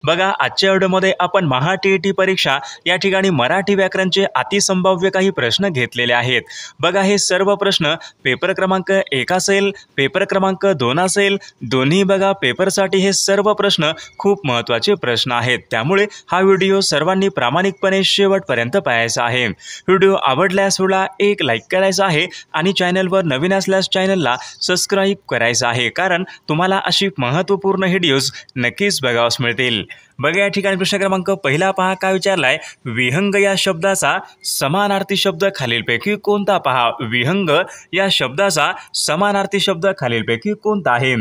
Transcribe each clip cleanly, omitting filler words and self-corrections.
बघा आजच्या व्हिडिओमध्ये आपण महा-टी-ई-टी परीक्षा या ठिकाणी मराठी व्याकरणचे अतिसंभाव्य काही प्रश्न घेतलेले आहेत। बघा हे सर्व प्रश्न पेपर क्रमांक 1 असेल, पेपर क्रमांक 2 असेल, दोन्ही बघा पेपरसाठी हे सर्व प्रश्न खूप महत्त्वाचे प्रश्न आहेत। त्यामुळे हा व्हिडिओ सर्वांनी प्रामाणिकपणे शेवटपर्यंत पाहायचा आहे। व्हिडिओ आवडल्यास व्हिडिओला एक लाईक करायचा आहे आणि चॅनलवर नवीन असल्यास चॅनलला सबस्क्राइब करायचं आहे, कारण तुम्हाला अशी महत्त्वपूर्ण व्हिडिओज नक्कीच बघावयास मिळतील। बघा या ठिकाणी प्रश्न क्रमांक पहिला पहा काय विचारलाय, विहंग या शब्दाचा समानार्थी शब्द खालीलपैकी कोणता पहा। विहंग या शब्दाचा समानार्थी शब्द खालीलपैकी कोणता आहे।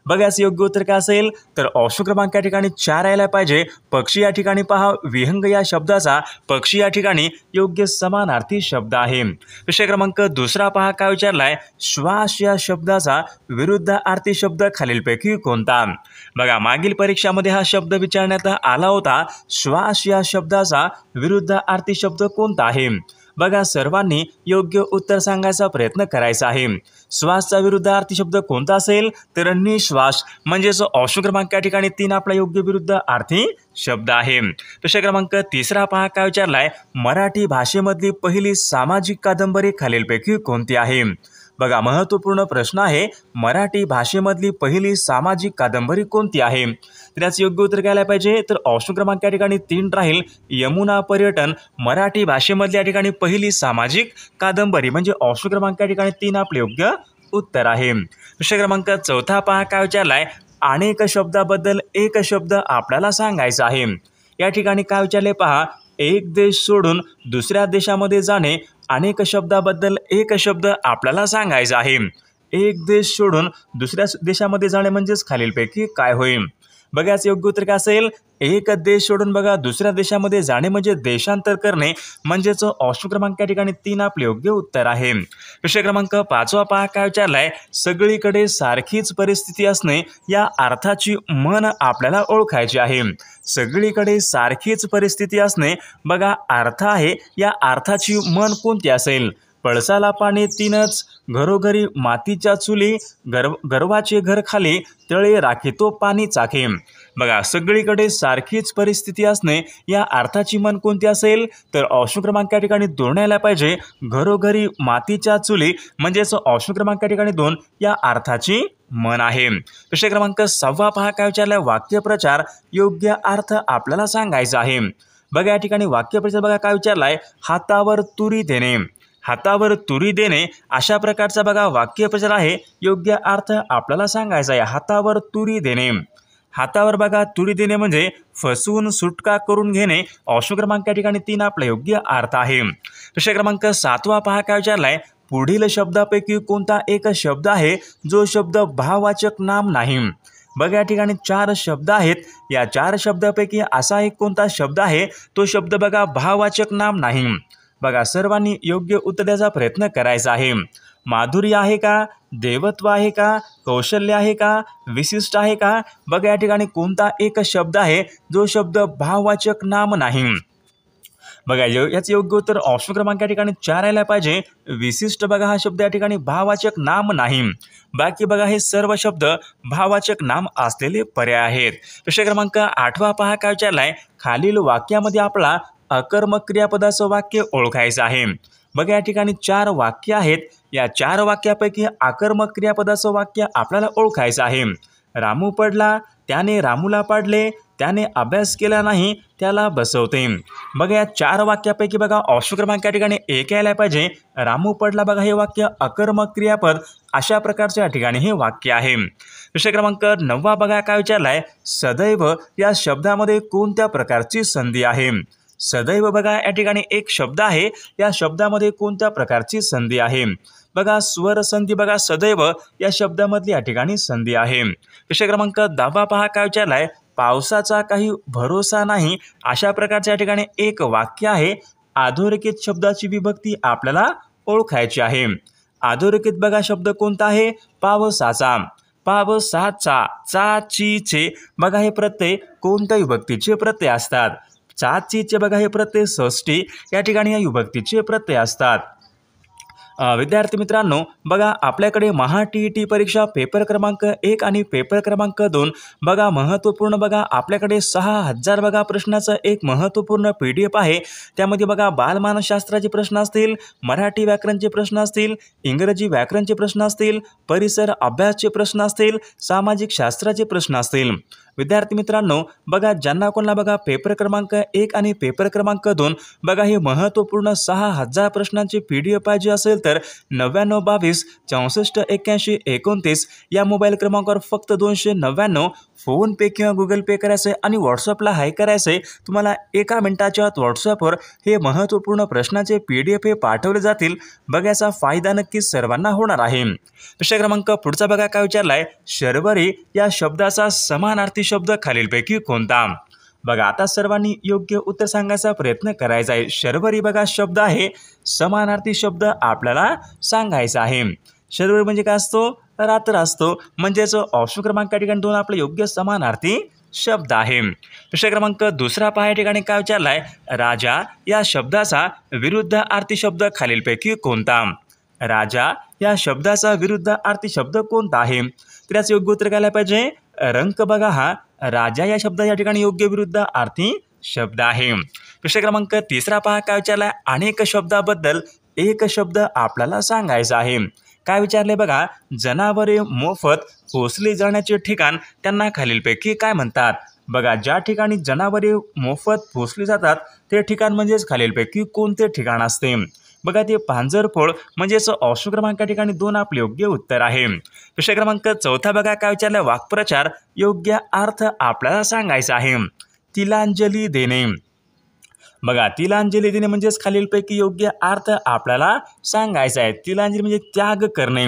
बघा याचं योग्य उत्तर काय असेल तर ऑप्शन क्रमांक या ठिकाणी 4 यायला पाहिजे। पक्षी या ठिकाणी पहा, विहंग या शब्दाचा पक्षी या ठिकाणी योग्य समानार्थी शब्द आहे। प्रश्न क्रमांक दुसरा पहा काय विचारलाय, श्वास या शब्दाचा विरुद्धार्थी शब्द खालीलपैकी कोणता। बघा मागील परीक्षामध्ये हा शब्द विचारण्यात आला होता, श्वास या शब्दाचा विरुद्धार्थी शब्द कोणता आहे। बघा सर्वांनी योग्य उत्तर सांगायचा प्रयत्न करायचा आहे। श्वासचा विरुद्धार्थी शब्द कोणता असेल तर निश्वास, म्हणजेच ऑप्शन क्रमांक या ठिकाणी 3 आपला योग्य विरुद्धार्थी शब्द आहे। प्रश्न क्रमांक तिसरा पहा काय विचारलाय, मराठी भाषेमधली पहिली सामाजिक कादंबरी खालीलपैकी कोणती आहे। बघा महत्त्वपूर्ण प्रश्न आहे, मराठी भाषेमधली पहिली सामाजिक कादंबरी कोणती आहे। तर याचं योग्य उत्तर घ्यायला पाहिजे तर ऑप्शन क्रमांक या ठिकाणी 3 राहील, यमुना पर्यटन। मराठी भाषेमधली या ठिकाणी पहिली सामाजिक कादंबरी म्हणजे ऑप्शन क्रमांक या ठिकाणी 3 आपले योग्य उत्तर आहे। प्रश्न क्रमांक चौथा पहा काय विचारलाय, अनेक शब्दाबद्दल एक शब्द आपल्याला सांगायचा आहे। या ठिकाणी काय विचारले पहा, एक देश सोडून दुसऱ्या देशामध्ये जाणे, अनेक शब्दाबद्दल एक शब्द आपल्याला सांगायचा आहे। एक देश सोडून दुसऱ्या देशामध्ये जाणे म्हणजेच खालीलपैकी काय होईल। बघा याचं योग्य उत्तर काय असेल, एक देश सोडून बघा दुसऱ्या देशामध्ये जाणे म्हणजे देशांतर करणे, म्हणजेच ऑप्शन क्रमांक या ठिकाणी 3 आपले योग्य उत्तर आहे। प्रश्न क्रमांक 5 पहा काय विचारलाय, सगळीकडे सारखीच परिस्थिती असणे या अर्थाची म्हण आपल्याला ओळखायची आहे। सगळीकडे सारखीच परिस्थिती असणे बघा अर्थ आहे, या अर्थाची म्हण कोणती असेल। पळसाला पाणी तीनच, घरोघरी मातीच्या चुली, गर्वाचे घर खाली, तळे राखीतो पाणी चाखे। बघा सगळीकडे सारखीच परिस्थिती असणे या अर्थाची म्हण कोणती असेल तर ऑप्शन क्रमांक या ठिकाणी 2 यायला पाहिजे, घरोघरी मातीच्या चुली, म्हणजेच ऑप्शन क्रमांक या ठिकाणी 2 या अर्थाची म्हण आहे। प्रश्न क्रमांक 6 पहा काय विचारलाय, वाक्यप्रचार योग्य अर्थ आपल्याला सांगायचा आहे। बघा या ठिकाणी वाक्यप्रचार बघा काय विचारलाय, हातावर तुरी देणे। हातावर तुरी देणे अशा प्रकारचा बघा वाक्यप्रचार आहे, योग्य अर्थ आपल्याला सांगायचा आहे। हातावर तुरी देणे, हातावर बघा तुरी देणे म्हणजे फसवून सुटका करून घेणे, ऑप्शन क्रमांक या ठिकाणी 3 आपला योग्य अर्थ आहे। प्रश्न क्रमांक 7 पहा काय विचारलाय, पुढील शब्दापैकी कोणता एक शब्द आहे जो शब्द भाववाचक नाम नाही। बघा या ठिकाणी 4 शब्द आहेत, या 4 शब्दापैकी असा एक कोणता शब्द आहे तो शब्द बघा भाववाचक नाम नाही। बघा सर्वांनी योग्य उत्तर द्यायचा प्रयत्न करायचा आहे। माधुर्य आहे का, देवत्व आहे का, कौशल्य आहे का, विशिष्ट आहे का। बघा या ठिकाणी कोणता एक शब्द आहे जो शब्द भाववाचक नाम नाही। बघा याचं योग्य उत्तर ऑप्शन क्रमांक या ठिकाणी 4 यायला पाहिजे, विशिष्ट बघा हा शब्द या ठिकाणी भाववाचक नाम नाही। बाकी बघा हे सर्व शब्द भाववाचक नाम असलेले पर्याय आहेत। प्रश्न क्रमांक 8 पहा काय विचारलाय, खालील वाक्यामध्ये आपला अकर्मक क्रियापदाचं वाक्य ओळखायचं आहे। बघा या ठिकाणी 4 वाक्य आहेत, या 4 वाक्यापैकी अकर्मक क्रियापदाचं वाक्य आपल्याला ओळखायचं आहे। रामू पडला, त्याने रामूला पाडले, त्याने अभ्यास केला नाही, त्याला बसवते। बघा या 4 वाक्यापैकी बघा ऑप्शन क्रमांक या ठिकाणी 1 यायला पाहिजे, रामू पडला बघा हे वाक्य अकर्मक क्रियापद अशा प्रकारचे या ठिकाणी हे वाक्य आहे। प्रश्न क्रमांक 9 बघा काय विचारलाय, सदैव या शब्दामध्ये कोणत्या प्रकारची संधी आहे। सदैव बघा या ठिकाणी एक शब्द आहे, या शब्दामध्ये कोणत्या प्रकारची संधी आहे। बघा स्वर संधी बघा सदैव या शब्दामधली या ठिकाणी संधी आहे। प्रश्न क्रमांक 10 पहा काय विचारलाय, पावसाचा काही भरोसा नाही अशा प्रकारच्या या ठिकाणी एक वाक्य आहे। अधोरेखित शब्दाची विभक्ती आपल्याला ओळखायची आहे। अधोरेखित बघा शब्द कोणता आहे, पावसाचा। पावसाचा, चा, ची, चे बघा हे प्रत्यय कोणत्या विभक्तीचे प्रत्यय असतात। चा, ची, चे बघा हे प्रत्यय षष्ठी या ठिकाणी या विभक्तीचे प्रत्यय असतात। विद्यार्थी मित्रांनो, बघा आपल्याकडे महा टी परीक्षा पेपर क्रमांक 1 आणि पेपर क्रमांक 2 बघा महत्त्वपूर्ण बघा आपल्याकडे 6000 बघा प्रश्नाचं एक महत्त्वपूर्ण PDF आहे. त्यामध्ये बघा बालमानसशास्त्राचे प्रश्न असतील, मराठी व्याकरणचे प्रश्न असतील, इंग्रजी व्याकरणचे प्रश्न असतील, परिसर अभ्यासचे प्रश्न असतील, सामाजिक शास्त्राचे प्रश्न असतील. विद्यार्थी मित्रांनो, बघा ज्यांना कोणाला बघा पेपर क्रमांक 1 आणि पेपर क्रमांक 2 बघा हे महत्त्वपूर्ण 6000 प्रश्नांचे PDF पाहिजे असेल तर 9922 64 81 29 या मोबाईल क्रमांकावर फक्त 299 फोन पे किंवा गुगल पे करायचं आणि व्हॉट्सअपला हाय करायचं. तुम्हाला 1 मिनिटाच्या आत व्हॉट्सअपवर हे महत्त्वपूर्ण प्रश्नाचे PDF हे पाठवले जातील. बघायचा फायदा नक्कीच सर्वांना होणार आहे. विषय क्रमांक पुढचा बघा काय विचारलाय, शर्वरी या शब्दाचा समानार्थी शब्द खालीलपैकी कोणता? बघा आता सर्वांनी योग्य उत्तर सांगायचा प्रयत्न करायचा आहे. शर्वरी बघा शब्द आहे, समानार्थी शब्द आपल्याला सांगायचा आहे. शर्वरी म्हणजे काय असतो? रात्र असतो. म्हणजेच ऑप्शन क्रमांक ठिकाणी 2 आपलं योग्य समानार्थी शब्द आहे. विषय क्रमांक दुसरा पहा या ठिकाणी काय विचारलाय, राजा या शब्दाचा विरुद्धार्थी शब्द खालीलपैकी कोणता? राजा या शब्दाचा विरुद्धार्थी शब्द कोणता आहे? तर याचं योग्य उत्तर काय पाहिजे? रंक बघा हा राजा या शब्दा या ठिकाणी योग्य विरुद्धार्थी शब्द आहे. विषय क्रमांक तिसरा पहा काय विचारलाय, अनेक शब्दाबद्दल एक शब्द आपल्याला सांगायचा आहे. काय विचारले बघा, जनावरे मोफत पोसली जाण्याचे ठिकाण त्यांना खालीलपैकी काय म्हणतात? बघा ज्या ठिकाणी जनावरे मोफत पोसली जातात ते ठिकाण म्हणजेच खालीलपैकी कोणते ठिकाण असते? बघा ते पांजरपोळ म्हणजेच ऑप्शन क्रमांक ठिकाणी 2 आपले योग्य उत्तर आहे. विषय क्रमांक चौथा बघा काय विचारलं, वाक्प्रचार योग्य अर्थ आपल्याला सांगायचा आहे. तिलांजली देणे. बघा तिलांजली देणे म्हणजेच खालीलपैकी योग्य अर्थ आपल्याला सांगायचा आहे. तिलांजली म्हणजे त्याग करणे.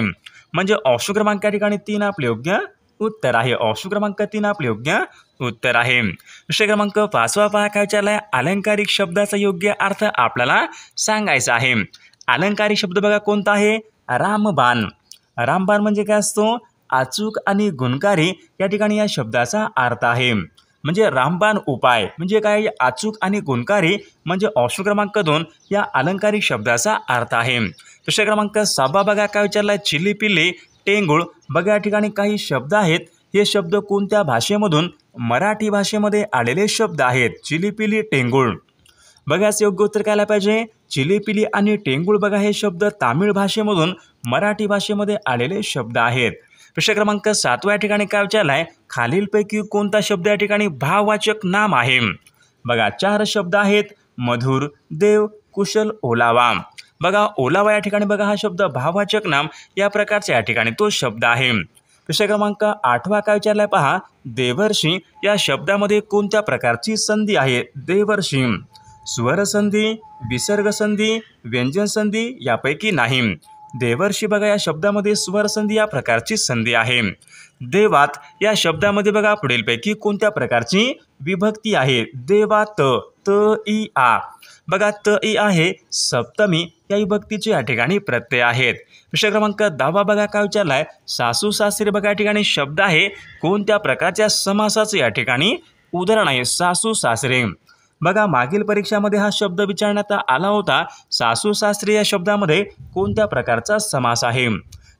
म्हणजे ऑप्शन क्रमांक ठिकाणी 3 आपले योग्य उत्तर आहे. ऑप्शन क्रमांक 3 आपले योग्य उत्तर आहे. विषय क्रमांक 5वा पहा काय विचारलाय, अलंकारिक शब्दाचा योग्य अर्थ आपल्याला सांगायचा आहे. अलंकारिक शब्द बघा कोणता आहे? रामबाण. रामबाण म्हणजे काय असतो? अचूक आणि गुणकारी या ठिकाणी या शब्दाचा अर्थ आहे. म्हणजे रामबाण उपाय म्हणजे काय? अचूक आणि गुणकारी म्हणजे ऑप्शन क्रमांक 2 या अलंकारिक शब्दाचा अर्थ आहे. विषय क्रमांक 6 बघा काय विचारलाय, चिलीपिली टेंगुळ. बघा या ठिकाणी काही शब्द आहेत. हे शब्द कोणत्या भाषेमधून? मराठी भाषेमध्ये आलेले शब्द आहेत. चिलीपिली टेंगुळ. बघा याचं योग्य उत्तर काय पाहिजे? चिलीपिली आणि टेंगुळ बघा हे शब्द तामिळ भाषेमधून मराठी भाषेमध्ये आलेले शब्द आहेत. विषय क्रमांक 7 या ठिकाणी काय विचारलाय, खालीलपैकी कोणता शब्द या ठिकाणी भाववाचक नाम आहे? बघा 4 शब्द आहेत, मधुर, देव, कुशल, ओलावा. बघा ओलावा या ठिकाणी बघा हा शब्द भाववाचक नाम या प्रकारचा या ठिकाणी तो शब्द आहे. विषय क्रमांक 8 काय विचारलाय पहा, देवर्षी या शब्दामध्ये कोणत्या प्रकारची संधी आहे? देवर्षी स्वर संधी, विसर्ग संधी, व्यंजन संधी यापैकी नाही. देवर्षी बघा या शब्दामध्ये स्वर संधी या प्रकारची संधी आहे. देवात या शब्दामध्ये बघा पुढीलपैकी कोणत्या प्रकारची विभक्ती आहे? देवात त इ आ. बघा त इ आहे सप्तमी या विभक्तीचे या ठिकाणी प्रत्यय आहेत. विषय क्रमांक 10 बघा काय विचारलाय, सासू सासरे बघा या ठिकाणी शब्द आहे. कोणत्या प्रकारच्या समासाचे या ठिकाणी उदाहरण आहे? सासू सासरे. बघा मागील परीक्षामध्ये हा शब्द विचारण्यात आला होता. सासू सासरे या शब्दामध्ये कोणत्या प्रकारचा समास आहे?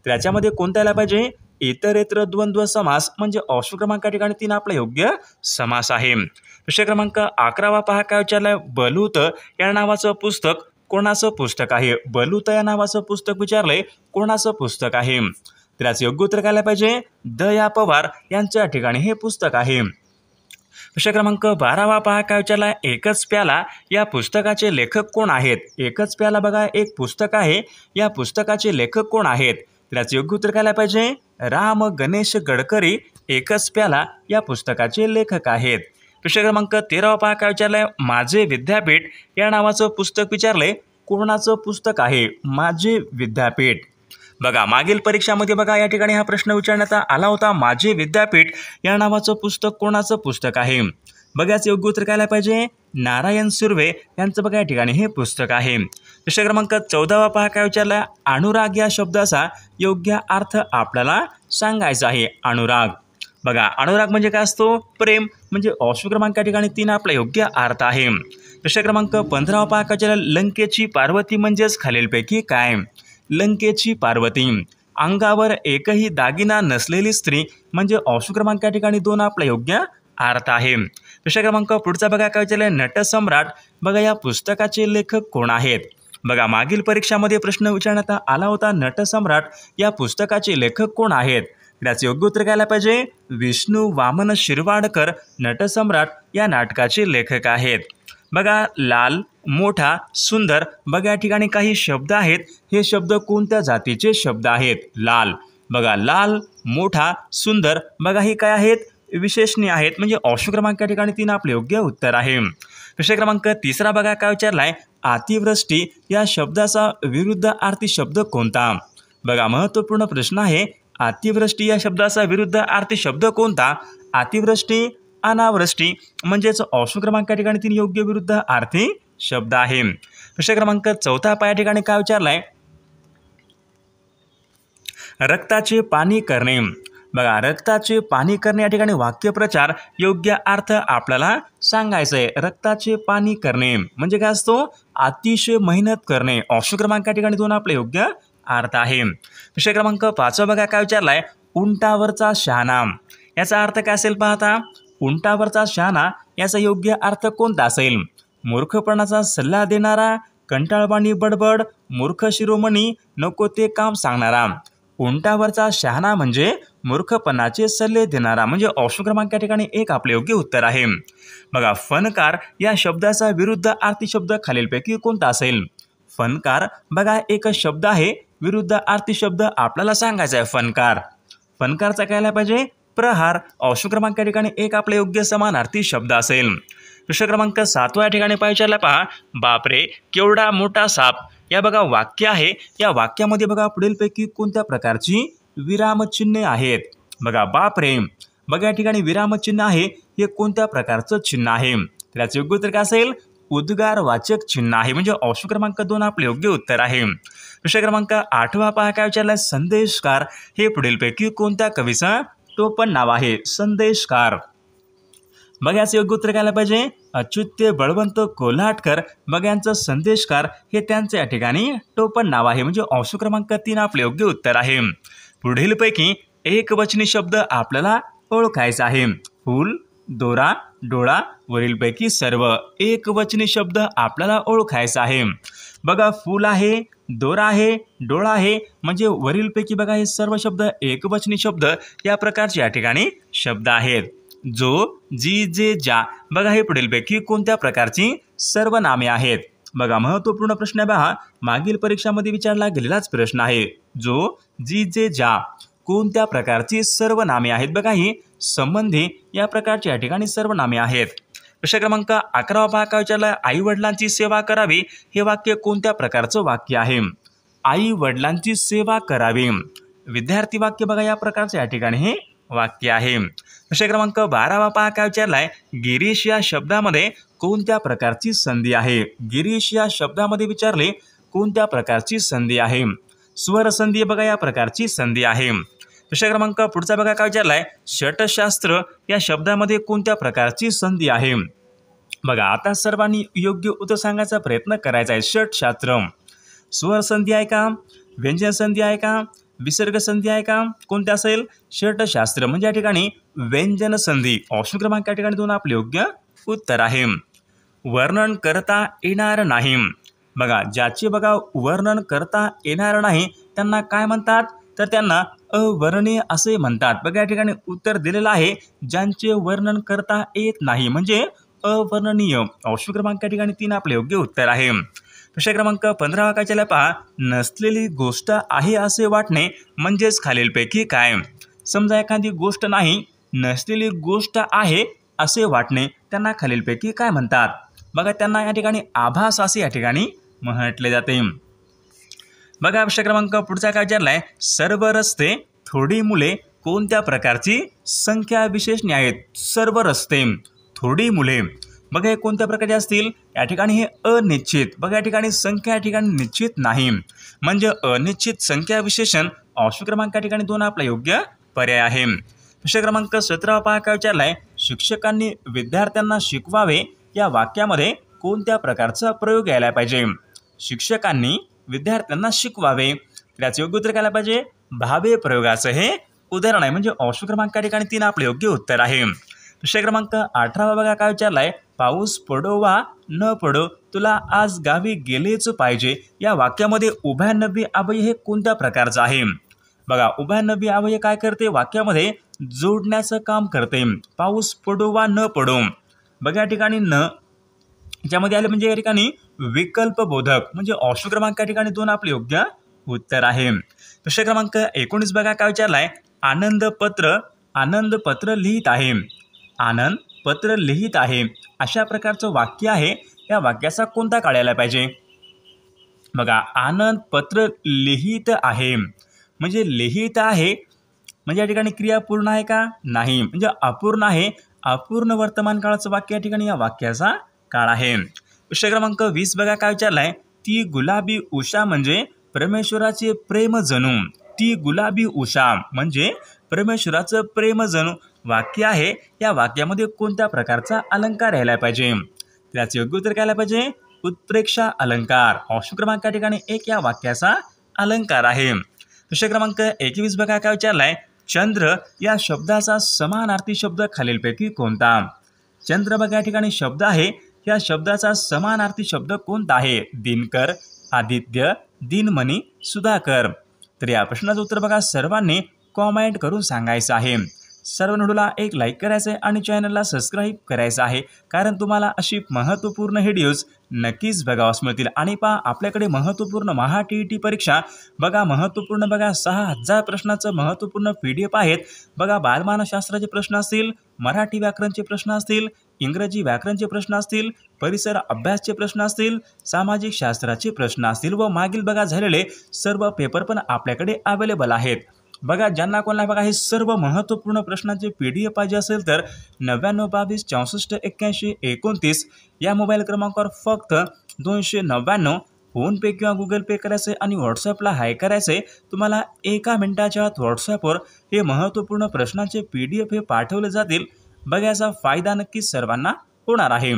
त्याच्यामध्ये कोणत्या आला पाहिजे? इतरेतर द्वंद्व समास म्हणजे ऑप्शन क्रमांक ठिकाणी 3 आपला योग्य समास आहे. विषय क्रमांक 11 पहा काय विचारलाय, बलूत या नावाचं पुस्तक कोणाचं पुस्तक आहे? बलूत या नावाचं पुस्तक विचारलंय, कोणाचं पुस्तक आहे? त्याचं योग्य उत्तर काय पाहिजे? द.या. पवार यांच्या ठिकाणी हे पुस्तक आहे. विषय क्रमांक 12 पहा काय विचारलाय, एकच प्याला या पुस्तकाचे लेखक कोण आहेत? एकच प्याला बघा एक पुस्तक आहे. या पुस्तकाचे लेखक कोण आहेत? त्याचं योग्य उत्तर काय पाहिजे? राम गणेश गडकरी एकच प्याला या पुस्तकाचे लेखक आहेत. विषय क्रमांक 13 पहा काय विचारलाय, माझे विद्यापीठ या नावाचं पुस्तक विचारलंय, कोणाचं पुस्तक आहे? माझे विद्यापीठ. बघा मागील परीक्षामध्ये बघा या ठिकाणी हा प्रश्न विचारण्यात आला होता. माझे विद्यापीठ या नावाचं पुस्तक कोणाचं पुस्तक आहे? बघा याचं योग्य उत्तर काय पाहिजे? नारायण सुर्वे यांचं बघा या ठिकाणी हे पुस्तक आहे. विषय क्रमांक 14 पहा काय विचारलाय, अनुराग या शब्दाचा योग्य अर्थ आपल्याला सांगायचा आहे. अनुराग. बघा अनुराग म्हणजे काय असतो? प्रेम. म्हणजे ऑप्शन क्रमांक ठिकाणी 3 आपला योग्य अर्थ आहे. विषय क्रमांक 15 पहा काय विचारलाय, लंकेची पार्वती म्हणजेच खालीलपैकी काय? लंकेची पार्वती. अंगावर एकही दागिना नसलेली स्त्री म्हणजे ऑप्शन क्रमांक या ठिकाणी 2 आपला योग्य अर्थ आहे. प्रश्न क्रमांक पुढचा बघा काय विचारलंय, नटसम्राट. बघा या पुस्तकाचे लेखक कोण आहेत? बघा मागील परीक्षामध्ये प्रश्न विचारण्यात आला होता, नटसम्राट या पुस्तकाचे लेखक कोण आहेत? त्याचे योग्य उत्तर घ्यायला पाहिजे, विष्णू वामन शिरवाडकर नटसम्राट या नाटकाचे लेखक आहेत. बघा लाल, मोठा, सुंदर. बघा या ठिकाणी काही शब्द आहेत, हे शब्द कोणत्या जातीचे शब्द आहेत? लाल. बघा लाल, मोठा, सुंदर. बघा हे काय आहेत? विशेषणे आहेत, म्हणजे ऑप्शन क्रमांक या ठिकाणी 3 आपले योग्य उत्तर आहे. प्रश्न क्रमांक 3 बघा काय विचारलाय, अतिवृष्टी या शब्दाचा विरुद्धार्थी शब्द कोणता? बघा महत्त्वपूर्ण प्रश्न आहे, अतिवृष्टी या शब्दाचा विरुद्धार्थी शब्द कोणता? अतिवृष्टी, अनावृष्टी, म्हणजेच ऑप्शन क्रमांक या ठिकाणी 3 योग्य विरुद्धार्थी शब्द आहे. प्रश्न क्रमांक 4 या ठिकाणी काय विचारलाय, रक्ताचे पाणी करणे. बघा रक्ताचे पाणी करणे या ठिकाणी वाक्यप्रचार योग्य अर्थ आपल्याला सांगायचं आहे. रक्ताचे पाणी करणे म्हणजे काय असतो? अतिशय मेहनत करणे. ऑप्शन क्रमांक या ठिकाणी 2 आपले योग्य अर्थ आहे. प्रश्न क्रमांक 5 बघा काय विचारलाय, उंटावरचा शहाणा. याचा अर्थ काय असेल पाहता, उंटावरचा शहाणा याचा योग्य अर्थ कोणता असेल? मूर्खपणाचा सल्ला देणारा, कंटाळवाणी बडबड, मूर्ख शिरोमणी, नको ते काम सांगणारा. उंटावरचा शहाणा म्हणजे मूर्खपणाचे सल्ले देणारा, म्हणजे ऑप्शन क्रमांक या ठिकाणी 1 आपले योग्य उत्तर आहे. बघा फणकार या शब्दाचा विरुद्धार्थी शब्द खालीलपैकी कोणता असेल? फणकार बघा एक शब्द आहे, विरुद्धार्थी शब्द आपल्याला सांगायचा आहे. फणकारचा काय पाहिजे? प्रहार. ऑप्शन क्रमांक या ठिकाणी 1 आपले योग्य समानार्थी शब्द असेल. प्रश्न क्रमांक 7 या ठिकाणी पाहिजे पहा, बापरे केवढा मोठा साप. या बघा वाक्य आहे, या वाक्यामध्ये बघा पुढीलपैकी कोणत्या प्रकारची विरामचिन्हे आहेत? बघा बापरे. बघा या ठिकाणी विरामचिन्ह आहे, हे कोणत्या प्रकारचं चिन्ह आहे? त्याचे योग्य उत्तर काय असेल? उद्गारवाचक चिन्ह आहे, म्हणजे ऑप्शन क्रमांक 2 आपले योग्य उत्तर आहे. प्रश्न क्रमांक 8 पहा काय विचारलाय, संदेशकार हे पुढीलपैकी कोणत्या कवीचं टोपण नाव आहे? संदेशकार. बघा याचं योग्य उत्तर घ्यायला पाहिजे, अच्युत बळवंत कोल्हाटकर. बघा यांचं संदेशकार हे त्यांचे या ठिकाणी टोपण नाव आहे, म्हणजे ऑप्शन क्रमांक 3 आपले योग्य उत्तर आहे. पुढीलपैकी एकवचनी शब्द आपल्याला ओळखायचा आहे. फूल, दोरा, डोळा, वरीलपैकी सर्व एकवचनी शब्द आपल्याला ओळखायचा आहे. बघा फूल आहे, दोरा आहे, डोळा आहे, म्हणजे वरीलपैकी बघा हे सर्व शब्द एकवचनी शब्द या प्रकारचे या ठिकाणी शब्द आहेत. जो, जी, जे, ज्या. बघा हे पुढीलपैकी कोणत्या प्रकारची सर्वनामे आहेत? बघा महत्त्वपूर्ण प्रश्न आहे पहा, मागील परीक्षामध्ये विचारला गेलेलाच प्रश्न आहे. जो, जी, जे, ज्या कोणत्या प्रकारची सर्वनामे आहेत? बघा ही संबंधी या प्रकारची या ठिकाणी सर्वनामे आहेत. प्रश्न क्रमांक 11 पहा काय विचारला, आई वडिलांची सेवा करावी हे वाक्य कोणत्या प्रकारचं वाक्य आहे? आई वडिलांची सेवा करावी. विद्यार्थी वाक्य बघा या प्रकारचं या ठिकाणी हे वाक्य आहे. प्रश्न क्रमांक 12 पहा काय विचारलाय, गिरीश या शब्दामध्ये कोणत्या प्रकारची संधी आहे? गिरीश या शब्दामध्ये विचारले कोणत्या प्रकारची संधी आहे? स्वर संधी बघा या प्रकारची संधी आहे. प्रश्न क्रमांक पुढचा बघा काय विचारलाय, षटशास्त्र या शब्दामध्ये कोणत्या प्रकारची संधी आहे? बघा आता सर्वांनी योग्य उत्तर सांगायचा प्रयत्न करायचा आहे. षटशास्त्र स्वर संधी आहे का? व्यंजन संधी आहे का? विसर्ग संधी आहे का? कोणते असेल? षटशास्त्र म्हणजे या ठिकाणी व्यंजन संधी. ऑप्शन क्रमांक या ठिकाणी 2 आपले योग्य उत्तर आहे. वर्णन करता येणार नाही. बघा ज्याचे बघा वर्णन करता येणार नाही त्यांना काय म्हणतात? तर त्यांना अवर्णनीय असे म्हणतात. बघा या ठिकाणी उत्तर दिलेलं आहे, ज्यांचे वर्णन करता येत नाही म्हणजे अवर्णनीय. ऑप्शन क्रमांक या ठिकाणी 3 आपले योग्य उत्तर आहे. प्रश्न क्रमांक 15 काय चालला पहा, नसलेली गोष्ट आहे असे वाटणे म्हणजेच खालीलपैकी काय? समजा एखादी गोष्ट नाही, नसलेली गोष्ट आहे असे वाटणे, त्यांना खालीलपैकी काय म्हणतात? बघा त्यांना या ठिकाणी आभास असे या ठिकाणी म्हटले जाते. बघा प्रश्न क्रमांक पुढचा काय विचारलाय, सर्व रस्ते, थोडी मुले कोणत्या प्रकारची संख्या विशेषणे आहेत? सर्व रस्ते, थोडी मुले बघा हे कोणत्या प्रकारचे असतील? या ठिकाणी हे अनिश्चित. बघा या ठिकाणी संख्या या ठिकाणी निश्चित नाही म्हणजे अनिश्चित संख्या विशेषण. ऑप्शन क्रमांक या ठिकाणी 2 आपला योग्य पर्याय आहे. प्रश्न क्रमांक 17 पहा काय विचारलाय, शिक्षकांनी विद्यार्थ्यांना शिकवावे या वाक्यामध्ये कोणत्या प्रकारचा प्रयोग यायला पाहिजे? शिक्षकांनी विद्यार्थ्यांना शिकवावे. त्याचे योग्य उत्तर काय पाहिजे? भावे प्रयोगाचं हे उदाहरण आहे. म्हणजे ऑप्शन क्रमांक ठिकाणी 3 आपले योग्य उत्तर आहे. विषय क्रमांक 18 बघा काय विचारलाय, पाऊस पडो वा न पडो तुला आज गावी गेलेच पाहिजे या वाक्यामध्ये उभयनवी अव्यय हे कोणत्या प्रकारचं आहे? बघा उभयनवी अव्यय काय करते? वाक्यामध्ये जोडण्याचं काम करते. पाऊस पडो वा न पडो बघा या ठिकाणी न ज्यामध्ये आले म्हणजे या ठिकाणी विकल्प बोधक म्हणजे ऑप्शन क्रमांक ठिकाणी 2 आपले योग्य उत्तर आहे. विषय क्रमांक 19 बघा काय विचारलाय, आनंद पत्र लिहित आहे. आनंद पत्र लिहित आहे अशा प्रकारचं वाक्य आहे. या वाक्याचा कोणता काळ यायला पाहिजे? बघा आनंद पत्र लिहित आहे म्हणजे लिहित आहे म्हणजे या ठिकाणी क्रिया पूर्ण आहे का? नाही, म्हणजे अपूर्ण आहे. अपूर्ण वर्तमान काळाचं वाक्य या ठिकाणी या वाक्याचा काळ आहे. विषय क्रमांक 20 बघा काय विचारलाय, ती गुलाबी उषा म्हणजे परमेश्वराचे प्रेम जणू. ती गुलाबी उषा म्हणजे परमेश्वराचं प्रेम जणू वाक्य आहे. या वाक्यामध्ये कोणत्या प्रकारचा अलंकार यायला पाहिजे? त्याचे योग्य उत्तर काय पाहिजे? उत्प्रेक्षा अलंकार. ऑप्शन क्रमांक ठिकाणी 1 या वाक्याचा अलंकार आहे. विषय क्रमांक 21 बघा काय विचारलाय, चंद्र या शब्दाचा समानार्थी शब्द खालीलपैकी कोणता? चंद्र बघा या ठिकाणी शब्द आहे. या शब्दाचा समानार्थी शब्द कोणता आहे? दिनकर, आदित्य, दिनमणी, सुधाकर. तर या प्रश्नाचं उत्तर बघा सर्वांनी कॉमेंट करून सांगायचं आहे. सर्व व्हिडिओला एक लाईक करायचं आहे आणि चॅनलला सबस्क्राईब करायचं आहे, कारण तुम्हाला अशी महत्त्वपूर्ण व्हिडिओज नक्कीच बघावास मिळतील. आणि पहा आपल्याकडे महत्त्वपूर्ण महा TET परीक्षा बघा महत्त्वपूर्ण बघा 6000 प्रश्नाचं महत्त्वपूर्ण PDF आहेत. बघा बालमानसशास्त्राचे प्रश्न असतील, मराठी व्याकरणचे प्रश्न असतील, इंग्रजी व्याकरणचे प्रश्न असतील, परिसर अभ्यासचे प्रश्न असतील, सामाजिक शास्त्राचे प्रश्न असतील व मागील बघा झालेले सर्व पेपर पण आपल्याकडे अवेलेबल आहेत. बघा ज्यांना कोणाला बघा हे सर्व महत्त्वपूर्ण प्रश्नांचे PDF पाहिजे असेल तर 9922 64 81 29 या मोबाईल क्रमांकावर फक्त 299 फोनपे किंवा गुगल पे करायचे आणि व्हॉट्सअपला हाय करायचे. तुम्हाला 1 मिनिटाच्या आत व्हॉट्सअपवर हे महत्त्वपूर्ण प्रश्नांचे PDF हे पाठवले जातील. बघा याचा फायदा नक्कीच सर्वांना होणार आहे.